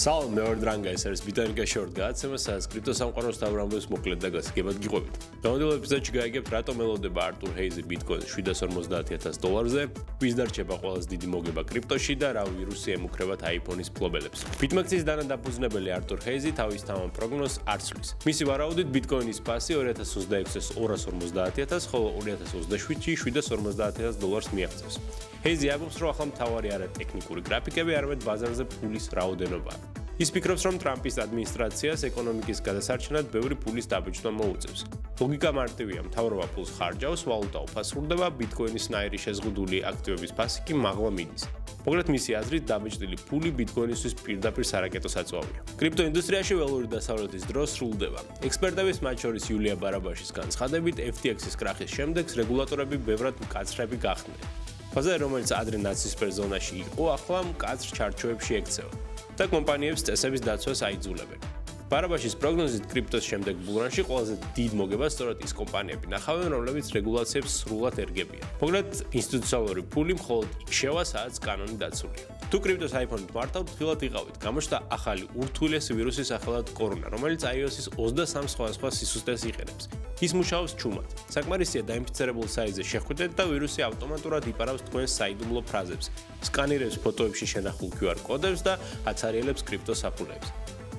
სალამ მეორე დრანგა ეს არის ბიტანიკა შორტ გადაცემა, სადაც კრიპტოსამყაროს თავრამბებს მოკლედ და გასაგებად გიყვებით. გამოდელ ეპიზოდში გაიგებთ, რატომ ელოდება არტურ ჰეიზი ბიტკოინს $750,000-ზე, ვის დარჩება ყველაზე დიდი მოგება კრიპტოში და რა ვირუსი ემუქრებათ iPhone-ის ფლობელებს. BitMEX-ის დანადაფუძნებელი არტურ ჰეიზი თავის თავამ პროგნოზს არ ცვლის. მისი ვარაუდით ბიტკოინის ფასი 2026-ს $250,000, ხოლო 2027-ში $750,000 მიაღწევს. ჰეიზი ამბობს, რომ ახლა მთავარი არა ტექნიკური გრაფიკები, არამედ ბაზარზე ფულის რაოდენობაა. ის ფიქრობს, რომ ტრამპის ადმინისტრაციას ეკონომიკის გადასარჩენად ბევრი ფულის დაბეჭდვა მოუწევს. ლოგიკა მარტივია, მთავრობა ფულს ხარჯავს, ვალუტა უფასურდება, ბიტკოინის ნაირი შეზღუდული აქტივების ფასი კი მაღლა მიდის. მოკლედ მისი აზრით, დაბეჭდილი ფული ბიტკოინისთვის პირდაპირ სარაკეტო საწვავია. კრიპტოინდუსტრიაში ველური დასავლეთის დრო სრულდება. ექსპერტების, მათ შორის იულია ბარაბაშის განცხადებით, FTX-ის კრახის შემდეგ რეგულატორები ბევრად მკაცრები გახდნენ. ბაზარი, რომელიც ადრე ნაცისფერ ზონაში იყო, ახლა მკაცრ ჩარჩოებში ექცევა და კომპანიებს წესების დაცვას აიძულებენ. ბარაბაშის პროგნოზით კრიპტოს შემდეგ ბულრანში ყველაზე დიდ მოგებას სწორედ ის კომპანიები ნახავენ, რომლებიც რეგულაციებს სრულად ერგებიან. მოკლედ, ინსტიტუციონალური ფული მხოლოდ იქ შევა, სადაც კანონი დაცულია. თუ კრიპტოს iPhone-ით მართავთ, ხილად იყავით. გამოჩნდა ახალი ურთულესი ვირუსი სახელად კორონა, რომელიც iOS-ის 23 სხვადასხვა სისუსტეს იყენებს. ის მუშაობს ჩუმად. საკმარისია დაინფიცირებულ საიტზე შეხვიდეთ და ვირუსი ავტომატურად იპარავს თქვენს საიდუმლო ფრაზებს, სკანირებს ფოტოებში შენახულ QR კოდებს და აცარიელებს კრიპტოს საფულეებს.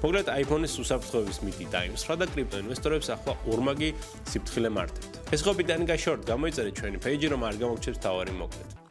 მოკლედ, iPhone-ის უსაფრთხოების მითი დაიმსხვრა და კრიპტო ინვესტორებს ახლა ორმაგი სიფრთხილე მართებთ. ეს იყო ბიტანიკა შორტ, გამოიწერეთ ჩვენი პეიჯი, რომ არ გამოგჩნდეს თავარი მოკლედ.